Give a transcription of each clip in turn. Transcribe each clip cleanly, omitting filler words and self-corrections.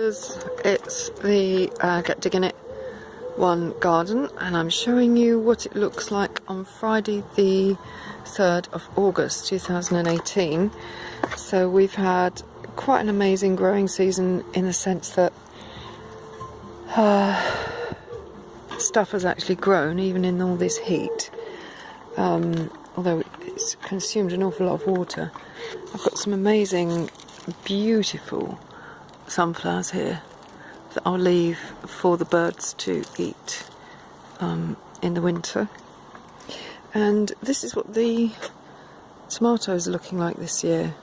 It's the Get Digging It one garden, and I'm showing you what it looks like on Friday the 3rd of August 2018. So we've had quite an amazing growing season in the sense that stuff has actually grown even in all this heat, although it's consumed an awful lot of water. I've got some amazing, beautiful sunflowers here that I'll leave for the birds to eat in the winter. And this is what the tomatoes are looking like this year.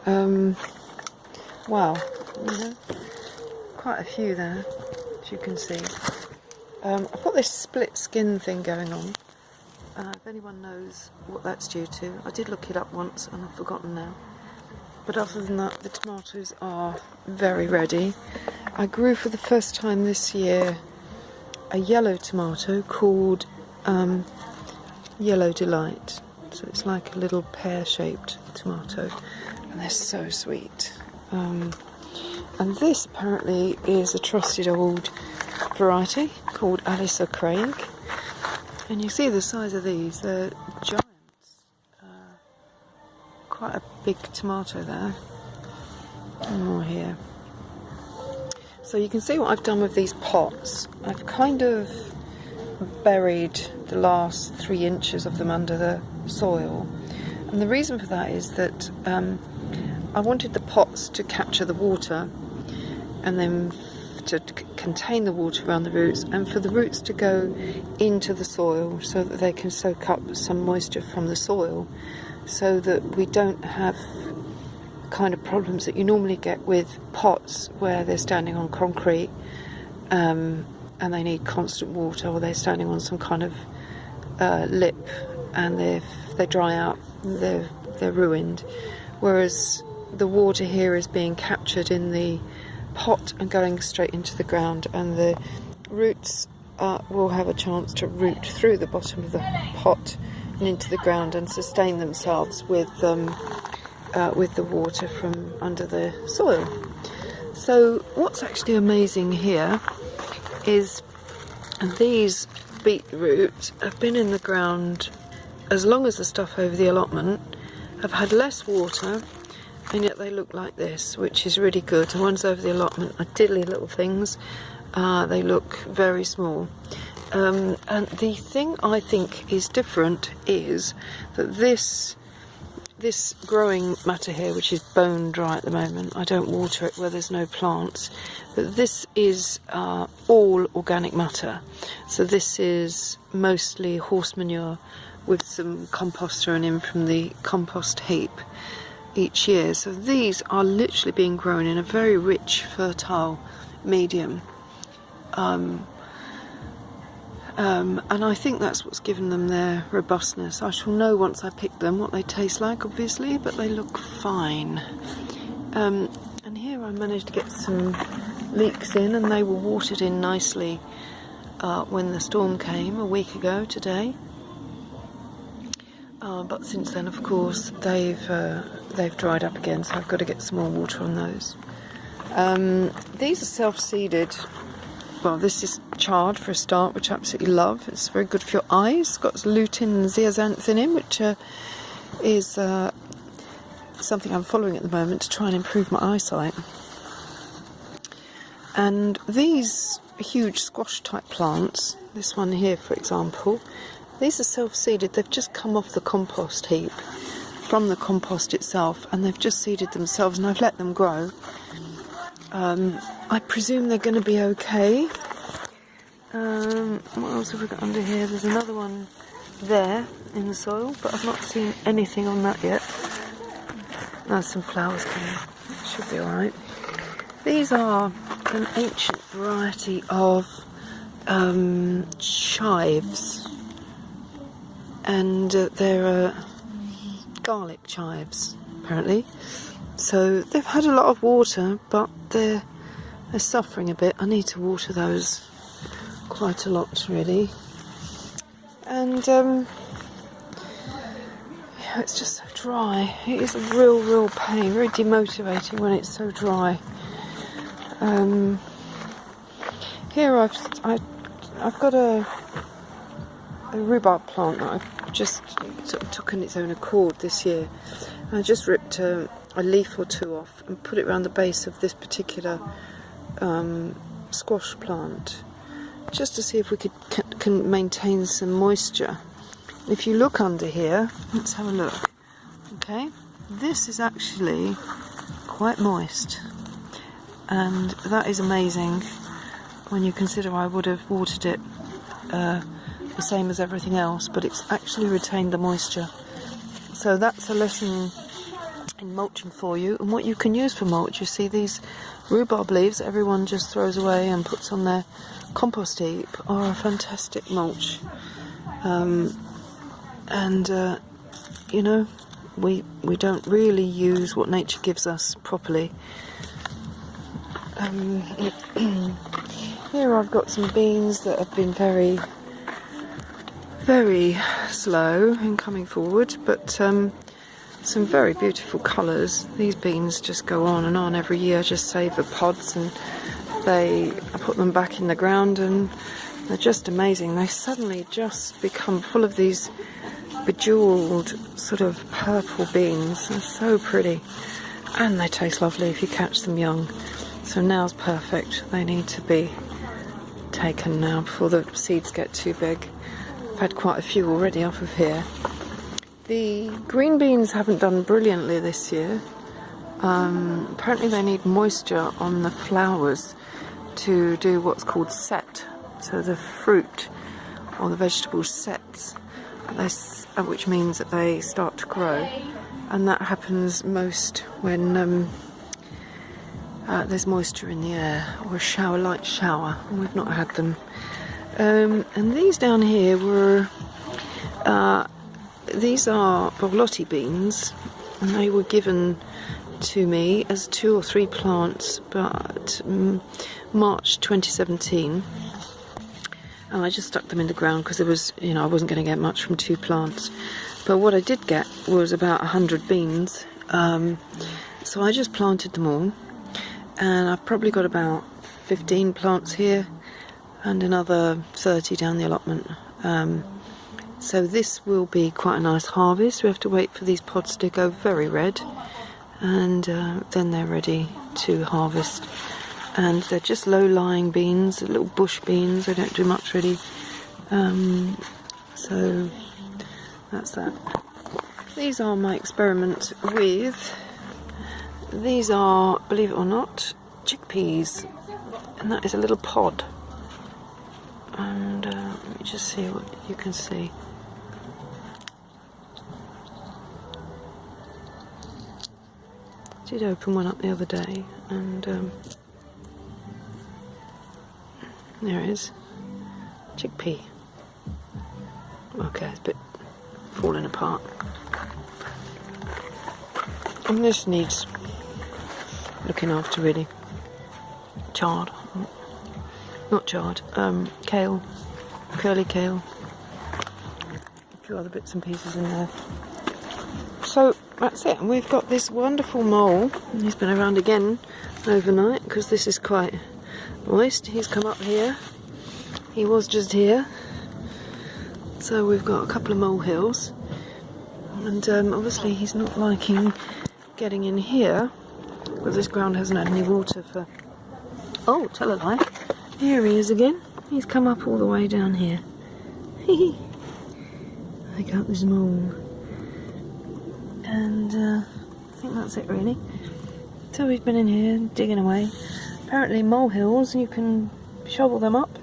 Wow, quite a few there, as you can see. I've got this split skin thing going on. If anyone knows what that's due to, I did look it up once and I've forgotten now. But other than that, the tomatoes are very ready. I grew for the first time this year a yellow tomato called Yellow Delight. So it's like a little pear-shaped tomato, and they're so sweet. And this apparently is a trusted old variety called Alyssa Craig. And you see the size of these, they're giants. Quite a big tomato there. And more here. So you can see what I've done with these pots. I've kind of buried the last 3 inches of them under the soil. And the reason for that is that I wanted the pots to capture the water and then to contain the water around the roots, and for the roots to go into the soil so that they can soak up some moisture from the soil, so that we don't have the kind of problems that you normally get with pots where they're standing on concrete and they need constant water, or they're standing on some kind of lip, and if they dry out, they're ruined. Whereas the water here is being captured in the pot and going straight into the ground, and the roots will have a chance to root through the bottom of the pot and into the ground and sustain themselves with the water from under the soil. So what's actually amazing here is these beetroot have been in the ground as long as the stuff over the allotment, have had less water, and yet they look like this, which is really good. The ones over the allotment are diddly little things. They look very small. And the thing I think is different is that this growing matter here, which is bone dry at the moment, I don't water it where there's no plants, but this is all organic matter. So this is mostly horse manure with some compost thrown in from the compost heap each year. So these are literally being grown in a very rich, fertile medium. And I think that's what's given them their robustness. I shall know once I pick them what they taste like, obviously, but they look fine. And here I managed to get some leeks in, and they were watered in nicely when the storm came a week ago today. But since then, of course, they've dried up again, so I've got to get some more water on those. These are self-seeded. Well, this is chard for a start, which I absolutely love. It's very good for your eyes. It's got lutein and zeaxanthin in, which is something I'm following at the moment to try and improve my eyesight. And these huge squash-type plants, this one here, for example, these are self-seeded. They've just come off the compost heap from the compost itself, and they've just seeded themselves, and I've let them grow. I presume they're going to be okay. What else have we got under here? There's another one there in the soil, but I've not seen anything on that yet. There's some flowers coming. Should be alright. These are an ancient variety of chives, and they're garlic chives, apparently. So they've had a lot of water, but they're suffering a bit. I need to water those quite a lot, really. And yeah, it's just so dry. It is a real pain, very demotivating when it's so dry. Here I've got a rhubarb plant that I just sort of took in its own accord this year. I just ripped a leaf or two off and put it around the base of this particular squash plant, just to see if we can maintain some moisture. If you look under here, let's have a look. Okay, this is actually quite moist, and that is amazing when you consider I would have watered it the same as everything else, but it's actually retained the moisture. So that's a lesson in mulching for you, and what you can use for mulch. You see these rhubarb leaves everyone just throws away and puts on their compost heap are a fantastic mulch. You know, we don't really use what nature gives us properly. Here I've got some beans that have been very, very slow in coming forward, but some very beautiful colours. These beans just go on and on every year. I just save the pods and I put them back in the ground, and they're just amazing. They suddenly just become full of these bejewelled sort of purple beans. They're so pretty, and they taste lovely if you catch them young. So now's perfect. They need to be taken now before the seeds get too big. I've had quite a few already off of here. The green beans haven't done brilliantly this year. Apparently they need moisture on the flowers to do what's called set. So the fruit or the vegetable sets, which means that they start to grow, and that happens most when there's moisture in the air, or a light shower, and we've not had them. And these down here were these are Borlotti beans, and they were given to me as 2 or 3 plants, but March 2017, and I just stuck them in the ground because it was, you know, I wasn't going to get much from 2 plants. But what I did get was about 100 beans, so I just planted them all, and I've probably got about 15 plants here and another 30 down the allotment. So this will be quite a nice harvest. We have to wait for these pods to go very red, and then they're ready to harvest. And they're just low-lying beans, little bush beans. They don't do much really. So that's that. These are my experiments with, these are, believe it or not, chickpeas, and that is a little pod. And let me just see what you can see. Did open one up the other day, and there it is, chickpea. Okay, it's a bit falling apart. And this needs looking after really. Chard, not chard, kale, curly kale, a few other bits and pieces in there. So that's it, and we've got this wonderful mole. He's been around again overnight because this is quite moist. He's come up here, he was just here, so we've got a couple of molehills, and obviously he's not liking getting in here because this ground hasn't had any water for, oh, tell a lie, here he is again. He's come up all the way down here. I got this mole. And I think that's it really. So we've been in here digging away. Apparently molehills, you can shovel them up,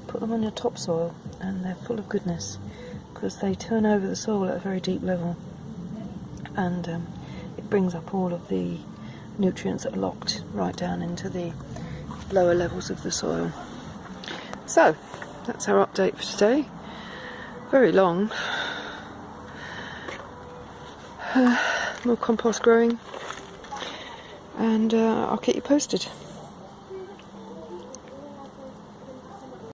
put them on your topsoil, and they're full of goodness because they turn over the soil at a very deep level, and it brings up all of the nutrients that are locked right down into the lower levels of the soil. So that's our update for today. Very long. More compost growing, and I'll keep you posted.